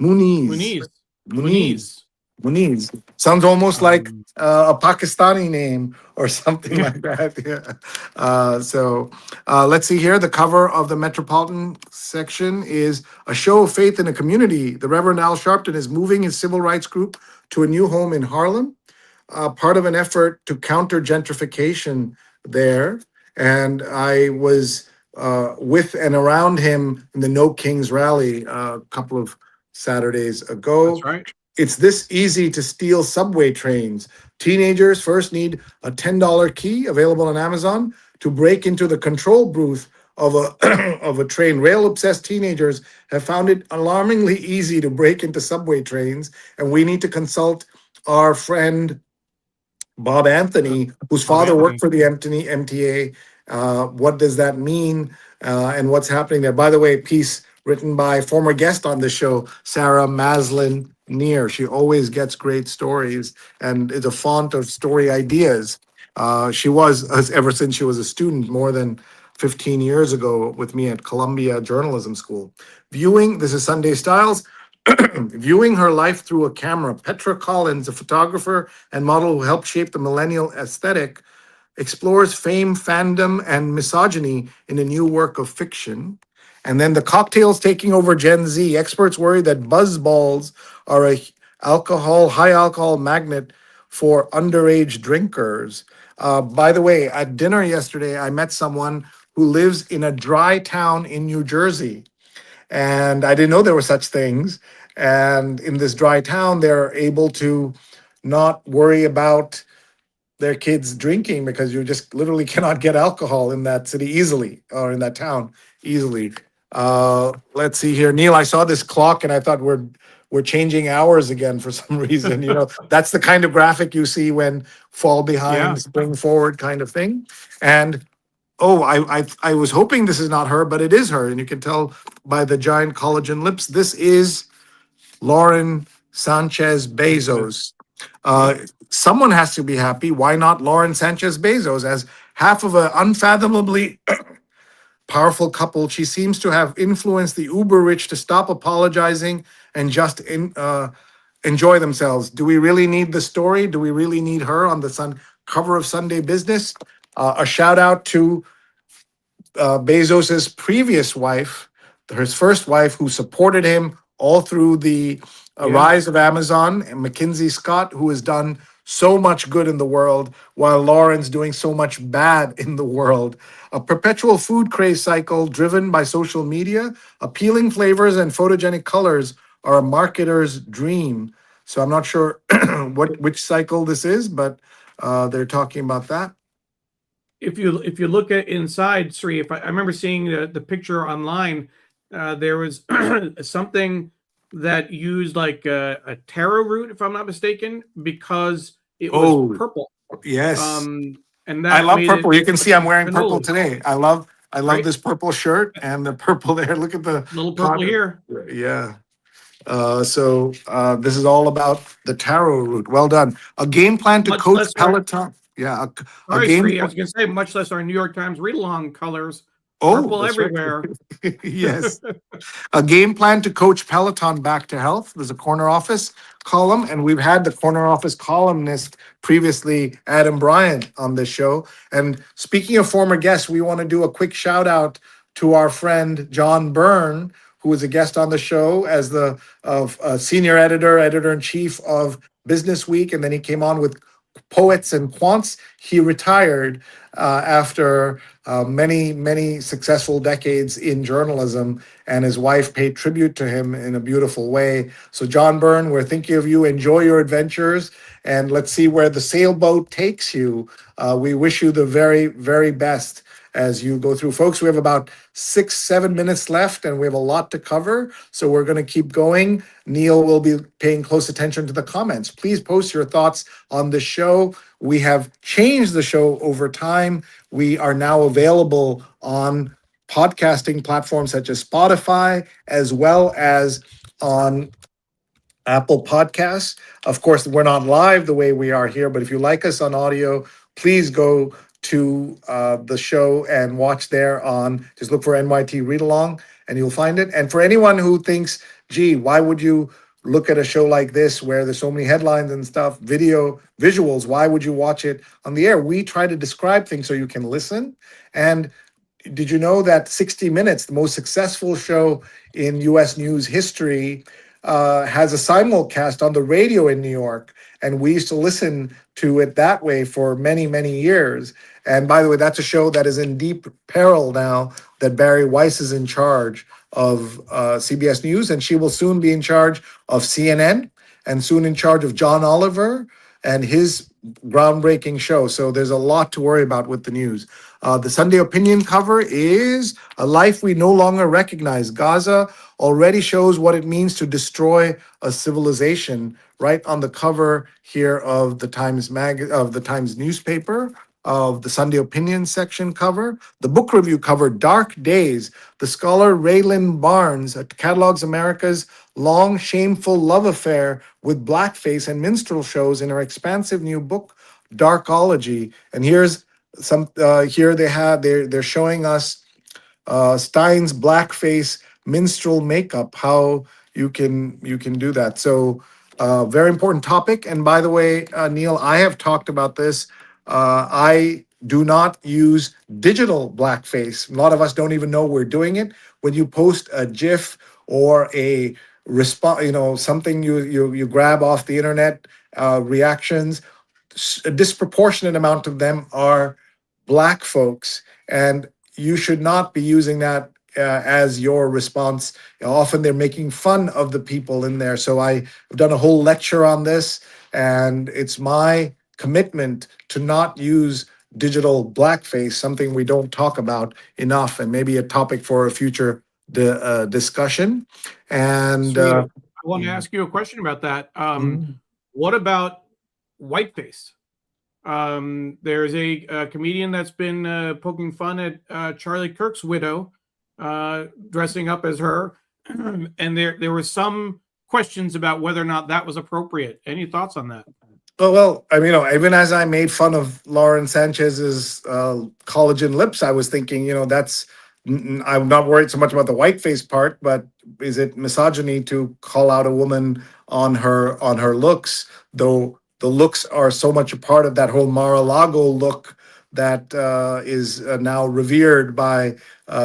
Muniz.
Muniz.
Muniz. Sounds almost like a Pakistani name or something like that. Yeah. So let's see here. The cover of the Metropolitan section is a show of faith in a community. The Reverend Al Sharpton is moving his civil rights group to a new home in Harlem, part of an effort to counter gentrification there. And I was with and around him in the No Kings rally a couple of Saturdays ago.
That's right.
It's this easy to steal subway trains. Teenagers first need a $10 key available on Amazon to break into the control booth of a of a train. Rail obsessed teenagers have found it alarmingly easy to break into subway trains, and we need to consult our friend Bob Anthony, whose father worked for the MTA. What does that mean, and what's happening there? By the way, piece written by former guest on the show, Sarah Maslin Neer. She always gets great stories and is a font of story ideas. She was, ever since she was a student, more than 15 years ago with me at Columbia Journalism School. This is Sunday Styles, viewing her life through a camera. Petra Collins, a photographer and model who helped shape the millennial aesthetic, explores fame, fandom, and misogyny in a new work of fiction. And then the cocktails taking over Gen Z. Experts worry that buzz balls are a high alcohol magnet for underage drinkers. By the way, at dinner yesterday, I met someone who lives in a dry town in New Jersey. And I didn't know there were such things. And in this dry town, they're able to not worry about their kids drinking because you just literally cannot get alcohol in that city easily or in that town easily. Let's see here, Neil. I saw this clock and I thought we're changing hours again for some reason. That's the kind of graphic you see when fall
Yeah.
behind, spring forward kind of thing. And oh, I was hoping this is not her, but it is her, and you can tell by the giant collagen lips. This is Lauren Sanchez
Sanchez.
Bezos. Uh,
Yep.
Someone has to be happy. Why not Lauren Sanchez Bezos? As half of an unfathomably powerful couple, she seems to have influenced the uber rich to stop apologizing and just enjoy themselves. Do we really need the story? Do we really need her on the cover of Sunday Business? A shout out to Bezos's previous wife, his first wife, who supported him all through the
Yeah.
rise of Amazon, and Mackenzie Scott, who has done so much good in the world, while Lauren's doing so much bad in the world. A perpetual food craze cycle driven by social media, appealing flavors and photogenic colors are a marketer's dream. So I'm not sure which cycle this is, but they're talking about that.
If you look at inside Sri, if I remember seeing the picture online, there was something that used like a taro root, if I'm not mistaken, because it was
Oh,
purple.
yes.
Um, and
I
that
love
made it
purple. You can
look
see I'm
like
wearing purple
cannoli,
today. I love
right?
this purple shirt and the purple there. Look at the
Little purple
cotton.
here.
Yeah. So this is all about the taro root. Well done. A game plan to
Much
coach
less our
Peloton. Yeah, a
sorry,
game.
Sri. I was going to say much less our New York Times read along colors.
Oh,
Purple
that's right.
everywhere.
Yes. A game plan to coach Peloton back to health. There's a corner office column, and we've had the corner office columnist previously, Adam Bryant, on this show. And speaking of former guests, we want to do a quick shout out to our friend John Byrne, who was a guest on the show as the senior editor in chief of Business Week, and then he came on with Poets and Quants. He retired after many successful decades in journalism, and his wife paid tribute to him in a beautiful way. So, John Byrne, we're thinking of you. Enjoy your adventures, and let's see where the sailboat takes you. We wish you the very best as you go through. Folks, we have about 6-7 minutes left, and we have a lot to cover. So we're going to keep going. Neil will be paying close attention to the comments. Please post your thoughts on the show. We have changed the show over time. We are now available on podcasting platforms such as Spotify, as well as on Apple Podcasts. Of course, we're not live the way we are here, but if you like us on audio, please go to the show and watch there on, just look for NYT Read Along and you'll find it. And for anyone who thinks, gee, why would you look at a show like this where there's so many headlines and stuff, visuals, why would you watch it on the air? We try to describe things so you can listen. And did you know that 60 Minutes, the most successful show in US news history, has a simulcast on the radio in New York? And we used to listen to it that way for many years. And by the way, that's a show that is in deep peril now that Barry Weiss is in charge of CBS News, and she will soon be in charge of CNN and soon in charge of John Oliver and his groundbreaking show. So there's a lot to worry about with the news. The Sunday opinion cover is A Life We No Longer Recognize. Gaza already shows what it means to destroy a civilization, right on the cover here of the Times newspaper, of the Sunday opinion section cover. The book review cover, Dark Days. The scholar Raylan Barnes catalogs America's long, shameful love affair with blackface and minstrel shows in her expansive new book, Darkology. And here's some here they're showing us Stein's blackface minstrel makeup, how you can do that. So very important topic. And by the way, Neil, I have talked about this. I do not use digital blackface. A lot of us don't even know we're doing it. When you post a GIF or a response, something you grab off the internet, reactions, a disproportionate amount of them are black folks, and you should not be using that as your response. Often they're making fun of the people in there. So I've done a whole lecture on this, And it's my commitment to not use digital blackface, something we don't talk about enough, and maybe a topic for a future discussion. And
Sweet. I want to ask you a question about that.
Mhm.
What about whiteface? There's a comedian that's been poking fun at Charlie Kirk's widow, dressing up as her, and there were some questions about whether or not that was appropriate. Any thoughts on that?
well, I mean, even as I made fun of Lauren Sanchez's collagen lips, I was thinking, I'm not worried so much about the whiteface part, but is it misogyny to call out a woman on her looks? Though the looks are so much a part of that whole Mar-a-Lago look that is now revered by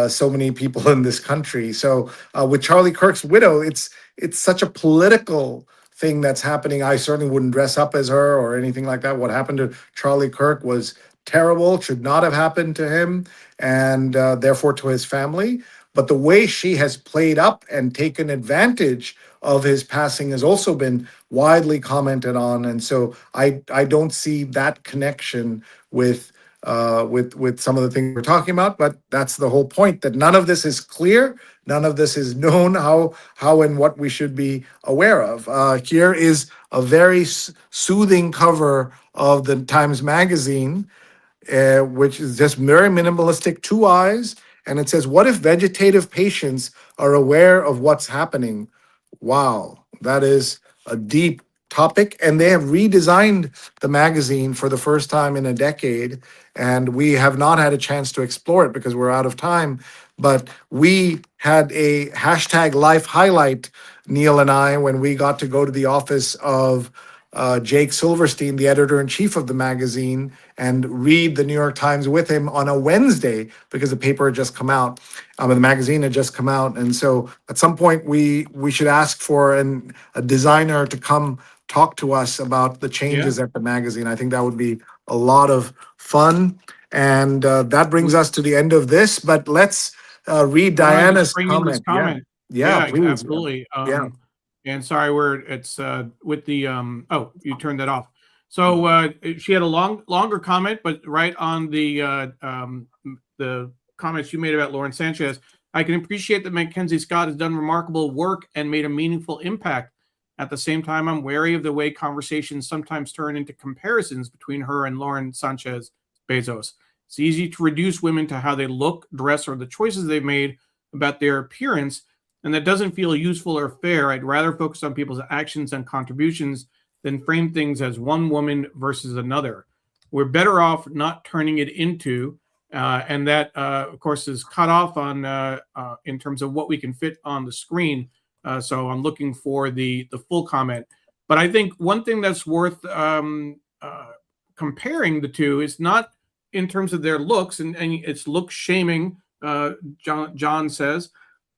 so many people in this country. So with Charlie Kirk's widow, it's such a political thing that's happening. I certainly wouldn't dress up as her or anything like that. What happened to Charlie Kirk was terrible, should not have happened to him, and therefore to his family. But the way she has played up and taken advantage of his passing has also been widely commented on, and so I don't see that connection with some of the things we're talking about. But that's the whole point, that none of this is clear, none of this is known how and what we should be aware of. Here is a very soothing cover of the Times Magazine, which is just very minimalistic, two eyes, and it says, "What if vegetative patients are aware of what's happening?" Wow, that is a deep topic. And they have redesigned the magazine for the first time in a decade. And we have not had a chance to explore it because we're out of time. But we had a hashtag life highlight, Neil and I, when we got to go to the office of Jake Silverstein, the editor in chief of the magazine, and read the New York Times with him on a Wednesday because the paper had just come out, and the magazine had just come out. And so at some point, we should ask for a designer to come talk to us about the
Yeah.
changes at the magazine. I think that would be a lot of fun. And that brings us to the end of this. But let's read
Why don't I just
Diana's
bring in this
comment. Yeah,
comment?
yeah,
Yeah,
please.
absolutely.
Yeah.
And sorry, it's with the oh, you turned that off. So she had a longer comment, but right on the comments you made about Lauren Sanchez, I can appreciate that Mackenzie Scott has done remarkable work and made a meaningful impact. At the same time, I'm wary of the way conversations sometimes turn into comparisons between her and Lauren Sanchez Bezos. It's easy to reduce women to how they look, dress, or the choices they've made about their appearance, and that doesn't feel useful or fair. I'd rather focus on people's actions and contributions than frame things as one woman versus another. We're better off not turning it into, and that, of course, is cut off on in terms of what we can fit on the screen. So I'm looking for the full comment. But I think one thing that's worth comparing the two is not in terms of their looks, and it's look shaming, John says,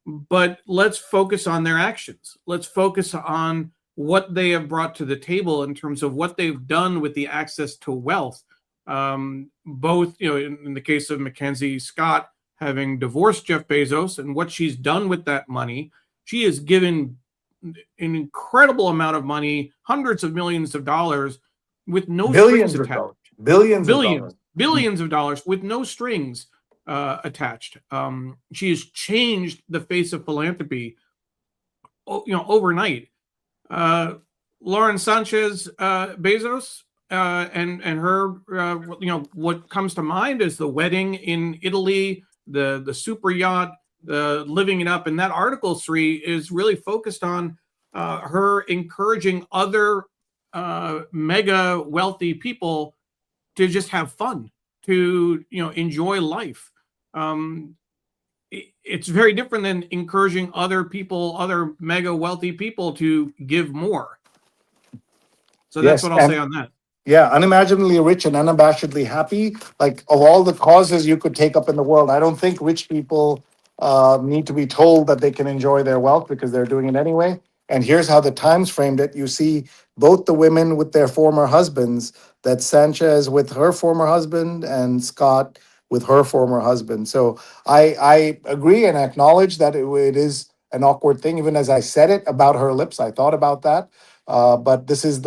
but let's focus on their actions. Let's focus on what they have brought to the table in terms of what they've done with the access to wealth. Both, in the case of Mackenzie Scott having divorced Jeff Bezos and what she's done with that money, she has given an incredible amount of money, hundreds of millions of dollars, with no strings
Billions of
attached.
dollars. Billions of dollars.
Billions of dollars with no strings attached. She has changed the face of philanthropy, overnight. Lauren Sanchez Bezos and her, what comes to mind is the wedding in Italy, the super yacht, the living it up, and that article 3 is really focused on her encouraging other mega wealthy people to just have fun, to enjoy life. It's very different than encouraging other people, other mega wealthy people, to give more. So that's
Yes,
what I'll say
and
on that.
yeah, unimaginably rich and unabashedly happy. Like, of all the causes you could take up in the world, I don't think rich people need to be told that they can enjoy their wealth because they're doing it anyway. And here's how the Times framed it. You see both the women with their former husbands, that Sanchez with her former husband and Scott with her former husband. So I agree and acknowledge that it is an awkward thing. Even as I said it about her lips, I thought about that. But this is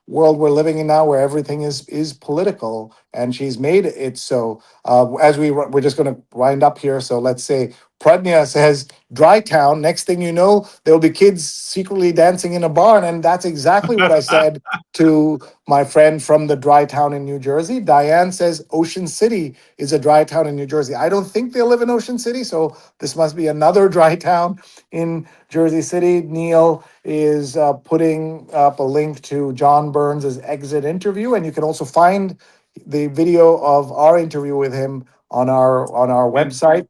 world we're living in now, where everything is political, and she's made it so. As we're just going to wind up here, so let's say Pradnya says Dry Town. Next thing you know, there'll be kids secretly dancing in a barn, and that's exactly what I said to my friend from the dry town in New Jersey. Diane says Ocean City is a dry town in New Jersey. I don't think they live in Ocean City, so this must be another dry town in Jersey City. Neil is putting up a link to John Burns' exit interview, and you can also find the video of our interview with him on our
And
website.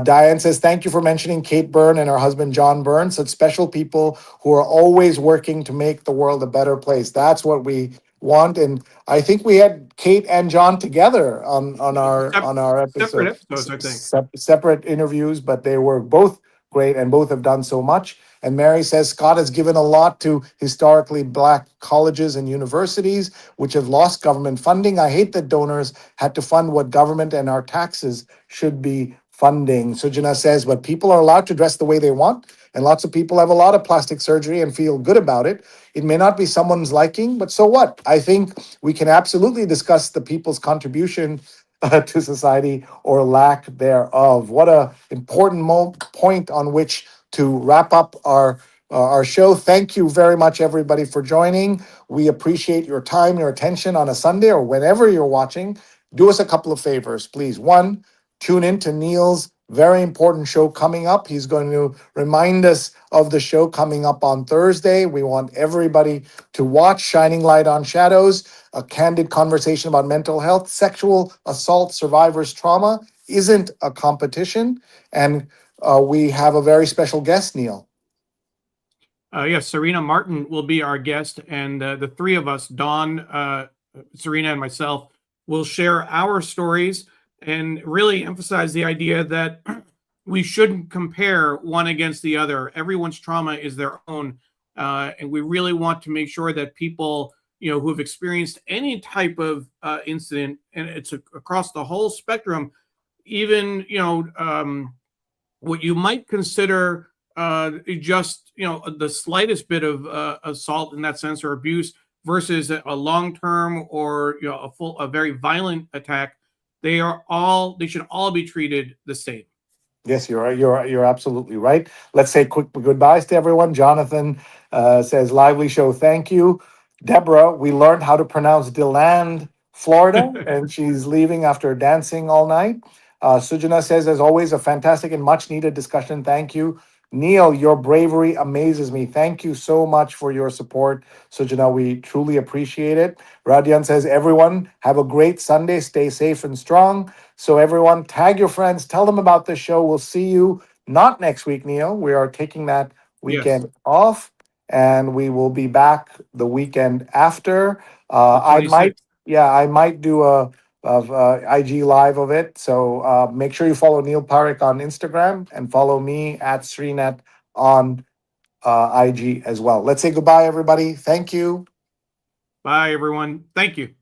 Diane says, thank you for mentioning Kate Byrne and her husband, John Byrne, such special people who are always working to make the world a better place. That's what we want. And I think we had Kate and John together on our
separate
episode,
episodes, I think.
separate interviews, but they were both great and both have done so much. And Mary says Scott has given a lot to historically Black colleges and universities, which have lost government funding. I hate that donors had to fund what government and our taxes should be funding. Sujana says, but people are allowed to dress the way they want. And lots of people have a lot of plastic surgery and feel good about it. It may not be someone's liking, but so what? I think we can absolutely discuss the people's contribution to society or lack thereof. What a important point on which to wrap up our show. Thank you very much, everybody, for joining. We appreciate your time, your attention on a Sunday or whenever you're watching. Do us a couple of favors, please. One, tune in to Neil's very important show coming up. He's going to remind us of the show coming up on Thursday. We want everybody to watch Shining Light on Shadows, a candid conversation about mental health. Sexual assault survivors' trauma isn't a competition. And we have a very special guest, Neil.
Yes, Serena Martin will be our guest, and the three of us, Dawn, Serena, and myself, will share our stories and really emphasize the idea that we shouldn't compare one against the other. Everyone's trauma is their own, and we really want to make sure that people, who have experienced any type of incident, and it's across the whole spectrum, even what you might consider just the slightest bit of assault in that sense or abuse versus a long term or a very violent attack. They should all be treated the same.
Yes, you're right. You're absolutely right. Let's say quick goodbyes to everyone. Jonathan says, "Lively show, thank you." Deborah, we learned how to pronounce DeLand, Florida, and she's leaving after dancing all night. Sujana says, "As always, a fantastic and much needed discussion. Thank you." Neil, your bravery amazes me. Thank you so much for your support, Sujana. We truly appreciate it. Radian says, "Everyone, have a great Sunday. Stay safe and strong." So everyone, tag your friends, tell them about the show. We'll see you not next week, Neil. We are taking that
Yes,
weekend off, and we will be back the weekend after.
the
I might,
26th.
yeah, I might do a of IG live of it. So make sure you follow Neil Parekh on Instagram and follow me at Srinet on IG as well. Let's say goodbye, everybody. Thank you.
Bye, everyone. Thank you.